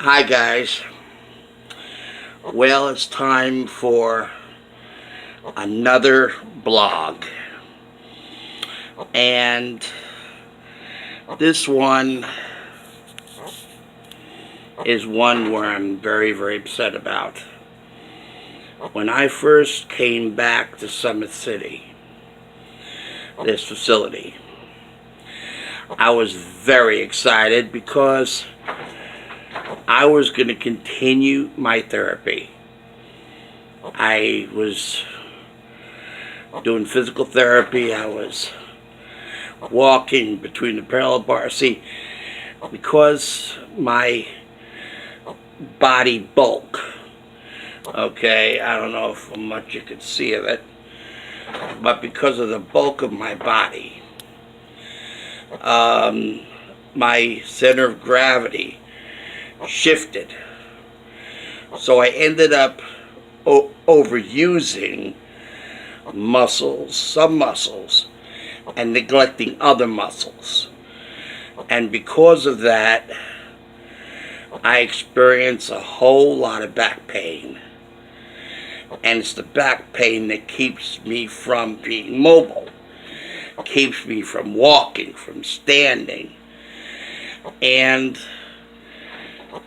Hi guys. Well, it's time for another blog. And this one is one where I'm very, very upset about. When I first came back to Summit City, this facility, I was very excited because I was going to continue my therapy. I was doing physical therapy. I was walking between the parallel bars. See, because my body bulk, okay, I don't know how much you could see of it, but because of the bulk of my body, my center of gravity shifted. So I ended up overusing some muscles, and neglecting other muscles. And because of that, I experience a whole lot of back pain. And it's the back pain that keeps me from being mobile, keeps me from walking, from standing. And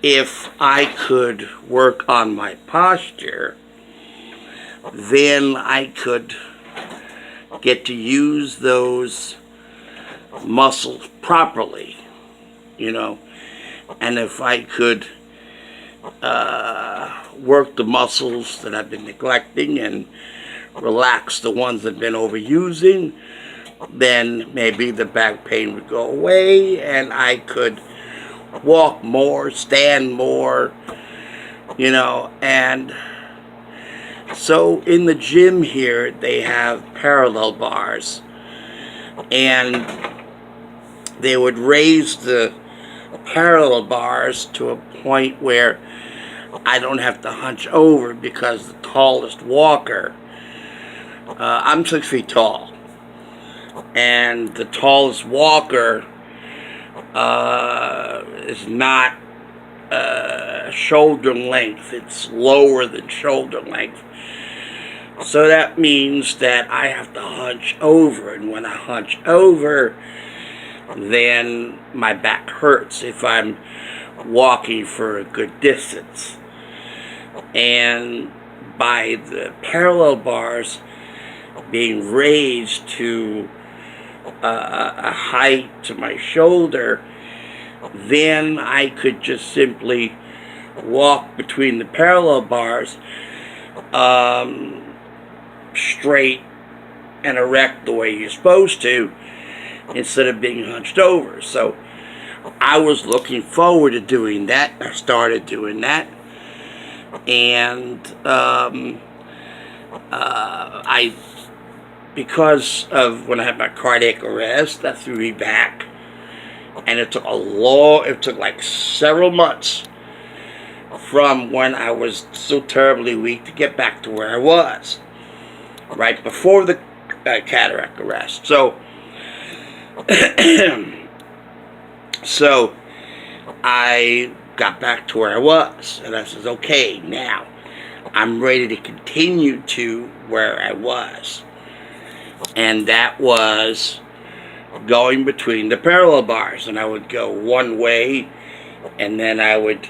if I could work on my posture, then I could get to use those muscles properly, and if I could work the muscles that I've been neglecting and relax the ones that I've been overusing, then maybe the back pain would go away and I could walk more, stand more, and so in the gym here they have parallel bars, and they would raise the parallel bars to a point where I don't have to hunch over, because the tallest walker, I'm 6 feet tall, and the tallest walker is not shoulder length. It's lower than shoulder length. So that means that I have to hunch over, and when I hunch over, then my back hurts if I'm walking for a good distance. And by the parallel bars being raised to a height to my shoulder, then I could just simply walk between the parallel bars straight and erect the way you're supposed to, instead of being hunched over. So I was looking forward to doing that. I started doing that, and because of when I had my cardiac arrest, that threw me back, and it took like several months from when I was so terribly weak to get back to where I was right before the cataract arrest. So I got back to where I was, and I said, okay, now I'm ready to continue to where I was. And that was going between the parallel bars, and I would go one way, and then I would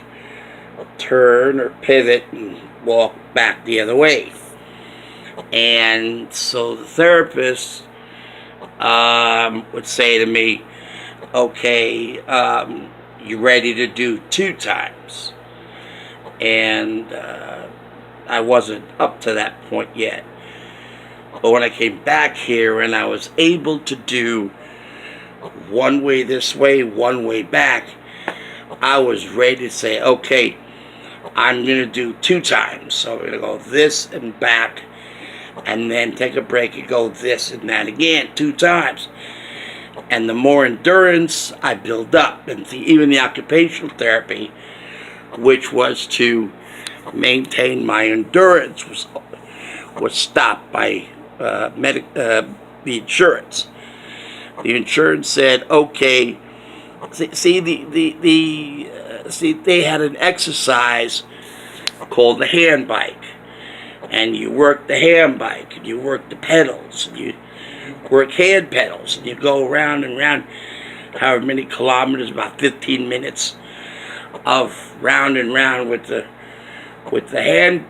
turn or pivot and walk back the other way. And so the therapist would say to me, okay, you ready to do 2 times? And I wasn't up to that point yet. But when I came back here and I was able to do one way this way, one way back, I was ready to say, okay, I'm going to do 2 times. So I'm going to go this and back, and then take a break and go this and that again 2 times. And the more endurance I build up, and even the occupational therapy, which was to maintain my endurance, was stopped by the insurance. The insurance said, okay, see the see, they had an exercise called the hand bike. And you work the hand bike, and you work the pedals, and you work hand pedals, and you go around and round, however many kilometers, about 15 minutes of round and round with the hand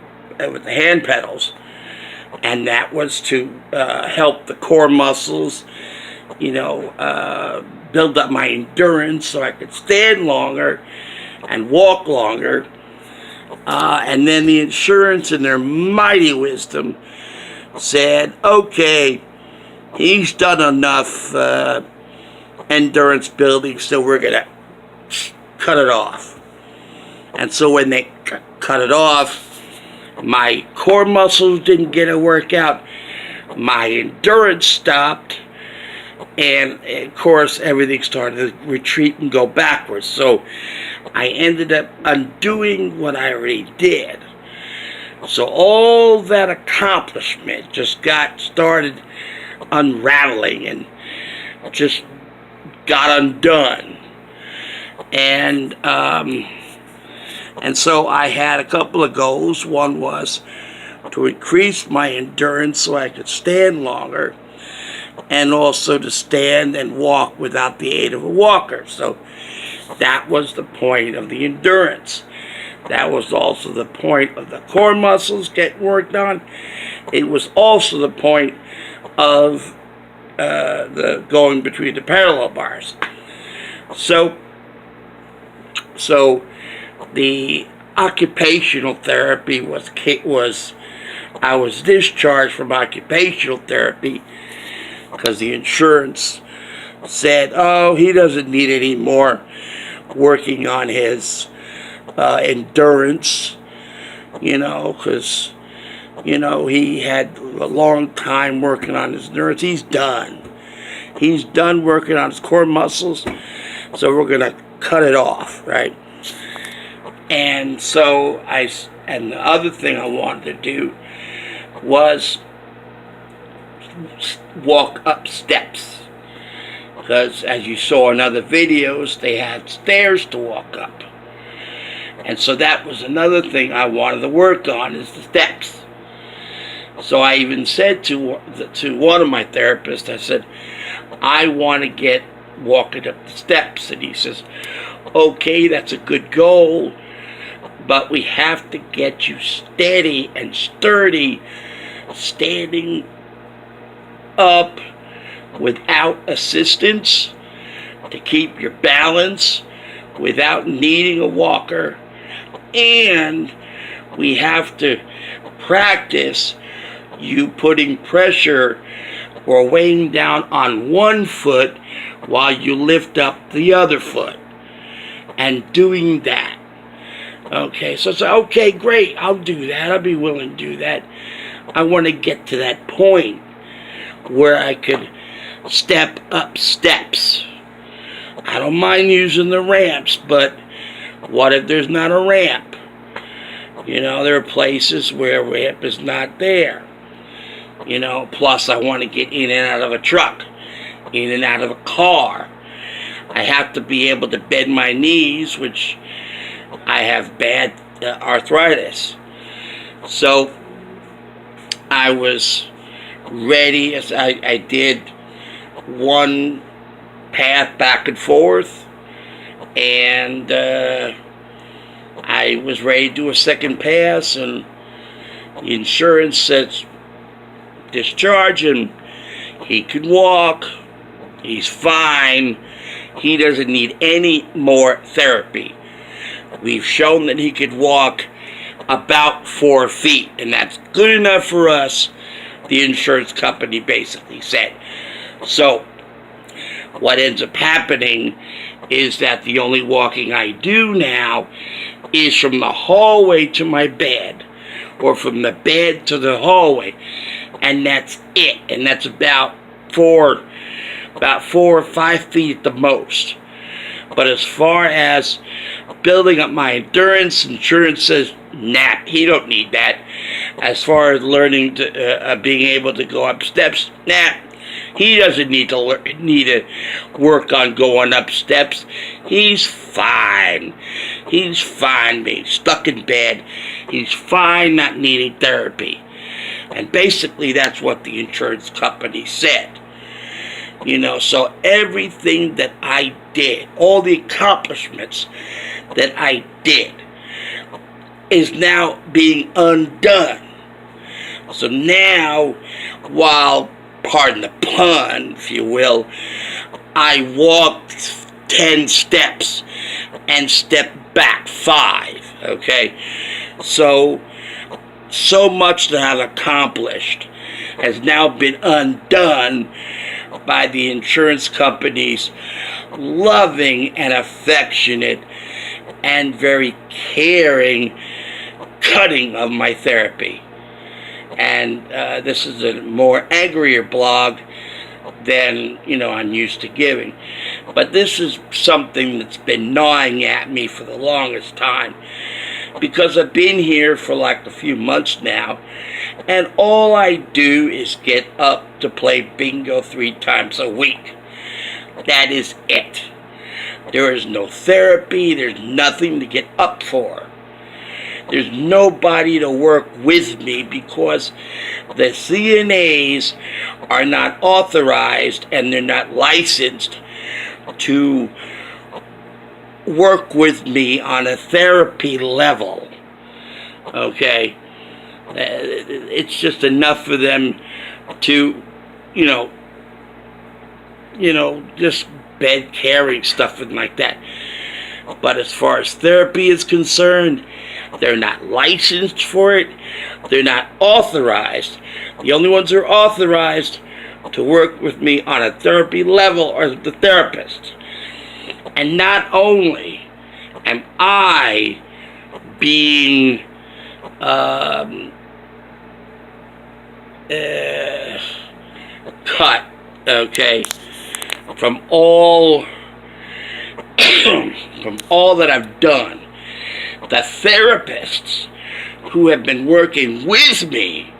pedals, and that was to help the core muscles, build up my endurance so I could stand longer and walk longer. And then the insurance, in their mighty wisdom, said, okay, he's done enough endurance building, so we're going to cut it off. And so when they cut it off, my core muscles didn't get a workout, my endurance stopped, and of course everything started to retreat and go backwards. So I ended up undoing what I already did. So all that accomplishment just started unraveling and just got undone. And so I had a couple of goals. One was to increase my endurance so I could stand longer, and also to stand and walk without the aid of a walker. So that was the point of the endurance. That was also the point of the core muscles getting worked on. It was also the point of the going between the parallel bars. So the occupational therapy was I was discharged from occupational therapy because the insurance said, oh, he doesn't need any more working on his endurance, because, he had a long time working on his endurance. He's done. He's done working on his core muscles, so we're going to cut it off, right? And so and the other thing I wanted to do was walk up steps. Because as you saw in other videos, they had stairs to walk up. And so that was another thing I wanted to work on, is the steps. So I even said to one of my therapists, I said, I want to get walking up the steps. And he says, okay, that's a good goal, but we have to get you steady and sturdy, standing up without assistance, to keep your balance without needing a walker. And we have to practice you putting pressure or weighing down on one foot while you lift up the other foot, and doing that. Okay, so it's okay, great, I'll do that. I'll be willing to do that. I want to get to that point where I could step up steps. I don't mind using the ramps, but what if there's not a ramp? There are places where a ramp is not there. Plus I want to get in and out of a truck, in and out of a car. I have to be able to bend my knees, which I have bad arthritis. So I was ready. As I did one path back and forth, and I was ready to do a second pass, and the insurance says discharge him. He can walk. He's fine. He doesn't need any more therapy. We've shown that he could walk about 4 feet, and that's good enough for us, the insurance company basically said. So what ends up happening is that the only walking I do now is from the hallway to my bed, or from the bed to the hallway, and that's it. And that's about 4 or 5 feet at the most. But as far as building up my endurance, insurance says, nah, he don't need that. As far as learning to being able to go up steps, nah, he doesn't need to work on going up steps. He's fine. He's fine being stuck in bed. He's fine not needing therapy. And basically that's what the insurance company said. You know, so everything that I did, all the accomplishments that I did, is now being undone. So now, while, pardon the pun, if you will, I walked 10 steps and stepped back 5, okay? So much that I've accomplished has now been undone by the insurance company's loving and affectionate and very caring cutting of my therapy. And this is a more angrier blog than, you know, I'm used to giving. But this is something that's been gnawing at me for the longest time, because I've been here for like a few months now, and all I do is get up to play bingo 3 times a week. That is it. There is no therapy. There's nothing to get up for. There's nobody to work with me because the CNAs are not authorized and they're not licensed to work with me on a therapy level. Okay? It's just enough for them to, you know, just bed carrying stuff and like that. But as far as therapy is concerned, they're not licensed for it. They're not authorized. The only ones who are authorized to work with me on a therapy level are the therapists. And not only am I being cut, okay, from all that I've done, the therapists who have been working with me,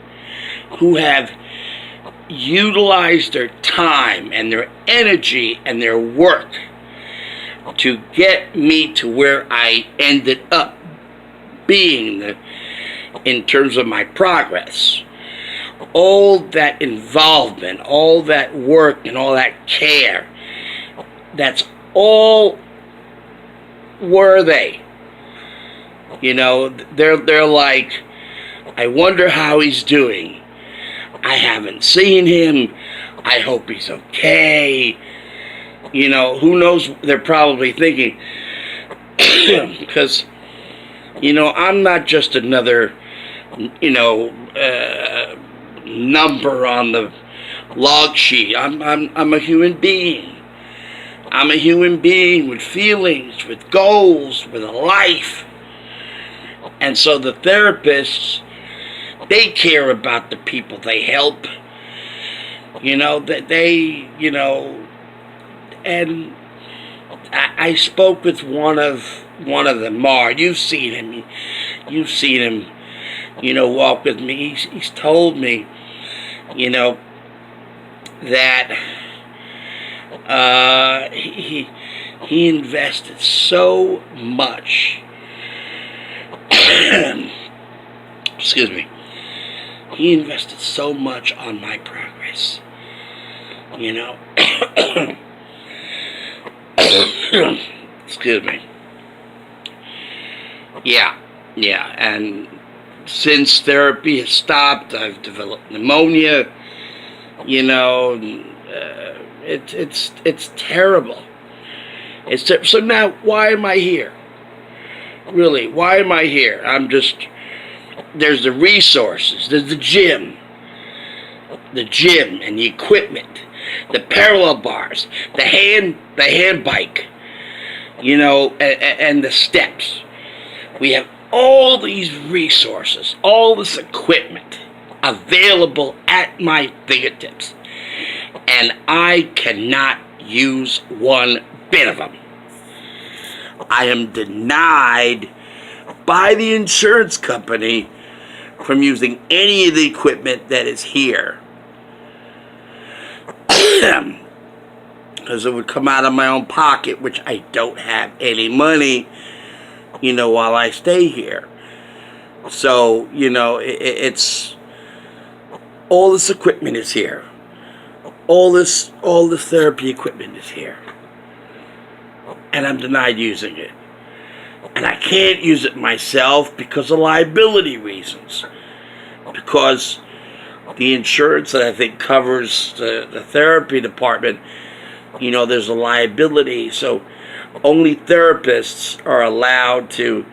who have utilized their time and their energy and their work to get me to where I ended up being in terms of my progress. All that involvement, all that work, and all that care, that's all were they. You know, they're like, I wonder how he's doing. I haven't seen him. I hope he's okay. You know, who knows? They're probably thinking, because, you know, I'm not just another, you know, number on the log sheet. I'm a human being. I'm a human being with feelings, with goals, with a life. And so the therapists, they care about the people they help. You know, that they, you know, and I spoke with one of them, Mar. You've seen him, you know, walk with me. He's told me, you know, that he invested so much. Excuse me. He invested so much on my progress. You know. Excuse me. Yeah. And since therapy has stopped, I've developed pneumonia. You know, it's terrible. So now, why am I here? Really, why am I here? There's the resources, there's the gym and the equipment, the parallel bars, the hand bike, you know, and the steps. We have all these resources, all this equipment available at my fingertips, and I cannot use one bit of them. I am denied by the insurance company from using any of the equipment that is here, because it would come out of my own pocket, which I don't have any money while I stay here. So, it's all this equipment is here. All this therapy equipment is here. And I'm denied using it. And I can't use it myself because of liability reasons. Because the insurance that I think covers the therapy department, there's a liability. So only therapists are allowed to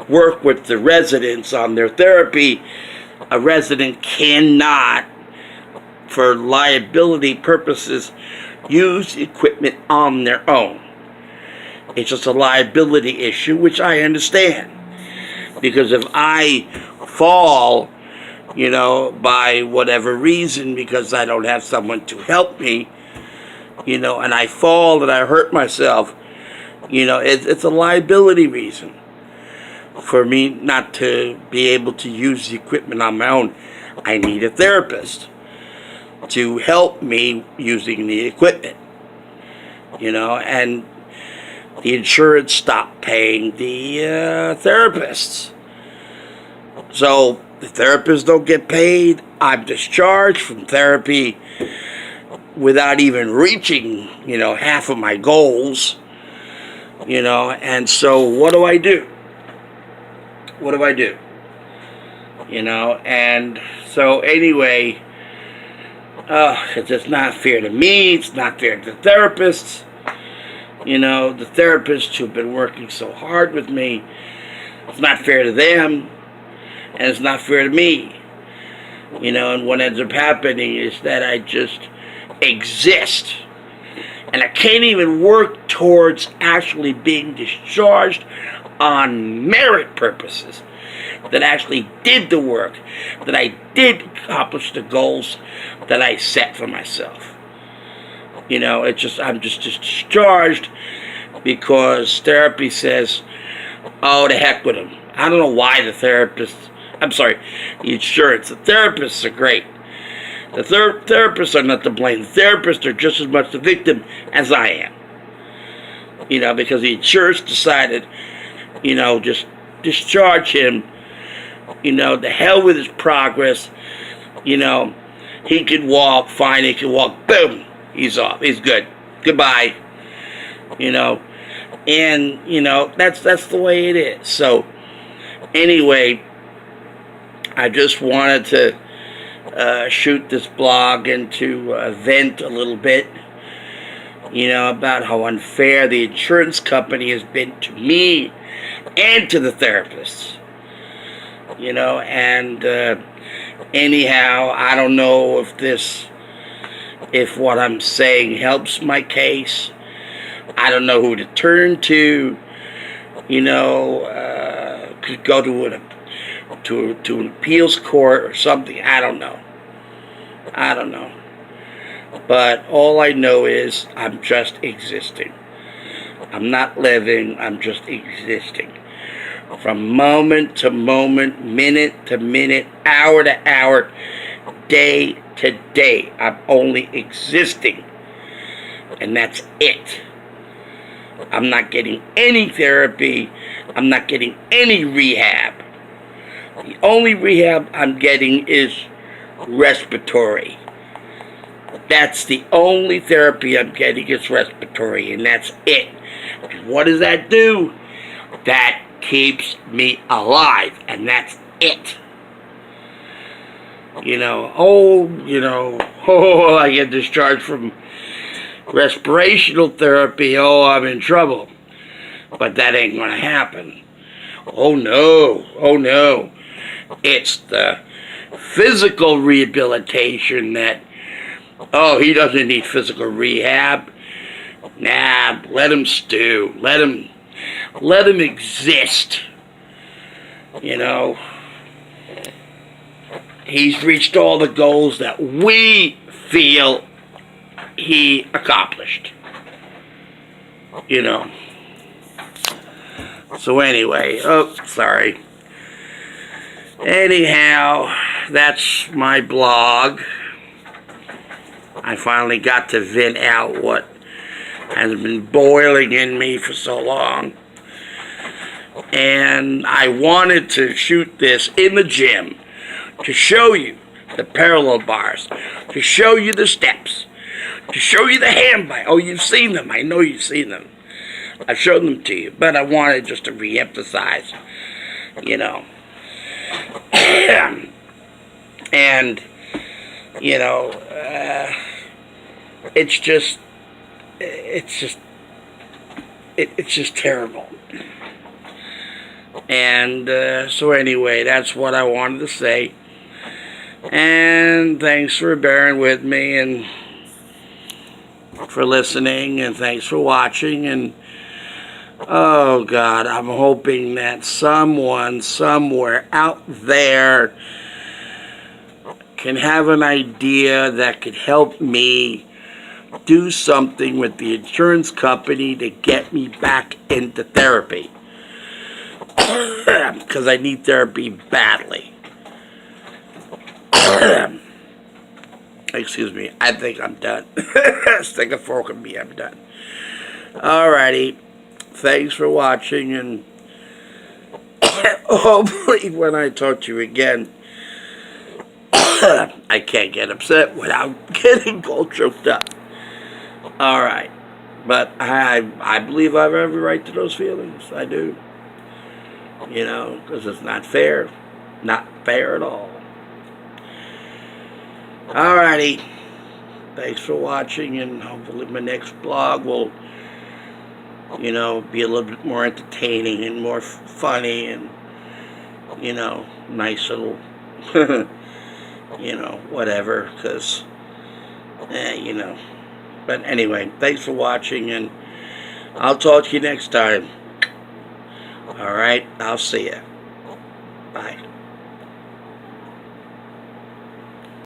work with the residents on their therapy. A resident cannot, for liability purposes, use equipment on their own. It's just a liability issue, which I understand. Because if I fall, by whatever reason, because I don't have someone to help me, and I fall and I hurt myself, it's a liability reason for me not to be able to use the equipment on my own. I need a therapist to help me using the equipment, and the insurance stopped paying the therapists. So the therapists don't get paid. I'm discharged from therapy without even reaching, half of my goals, and so what do I do? And so anyway, it's just not fair to me. It's not fair to the therapists. The therapists who've been working so hard with me. It's not fair to them, and it's not fair to me. And what ends up happening is that I just exist. And I can't even work towards actually being discharged on merit purposes. That I actually did the work, that I did accomplish the goals that I set for myself. I'm just discharged because therapy says, oh, to heck with them. I don't know why the insurance, the therapists are great. The therapists are not to blame. The therapists are just as much the victim as I am. Because the insurance decided, just discharge him. The hell with his progress. He can walk, fine, he can walk, boom, he's off, he's good, goodbye. And, that's the way it is. So, anyway, I just wanted to shoot this blog and to vent a little bit, about how unfair the insurance company has been to me and to the therapists. And anyhow, I don't know if what I'm saying helps my case. I don't know who to turn to. Could go to an appeals court or something. I don't know. But all I know is I'm just existing. I'm not living, I'm just existing. From moment to moment, minute to minute, hour to hour, day to day, I'm only existing. And that's it. I'm not getting any therapy. I'm not getting any rehab. The only rehab I'm getting is respiratory. That's the only therapy I'm getting is respiratory, and that's it. And what does that do? That keeps me alive, and that's it. I get discharged from respirational therapy, I'm in trouble. But that ain't gonna happen. Oh no. It's the physical rehabilitation that, he doesn't need physical rehab. Nah, let him stew. Let him exist. He's reached all the goals that we feel he accomplished. So anyway, sorry. Anyhow, that's my blog. I finally got to vent out what has been boiling in me for so long. And I wanted to shoot this in the gym to show you the parallel bars, to show you the steps, to show you the hand bind. Oh, you've seen them. I know you've seen them. I've shown them to you, but I wanted just to re-emphasize, you know. And, you know, it's just terrible. And so anyway, that's what I wanted to say. And thanks for bearing with me and for listening, and thanks for watching. And oh God, I'm hoping that someone somewhere out there can have an idea that could help me do something with the insurance company to get me back into therapy. Because I need therapy badly. Excuse me, I think I'm done. Stick a fork in me, I'm done. Alrighty, thanks for watching, and hopefully when I talk to you again, I can't get upset without getting all choked up. Alright, but I believe I have every right to those feelings. I do. You know, because it's not fair. Not fair at all. Alrighty. Thanks for watching, and hopefully my next blog will, you know, be a little bit more entertaining and more funny and, you know, nice little, you know, whatever, because, you know. But anyway, thanks for watching, and I'll talk to you next time. Alright, I'll see ya. Bye.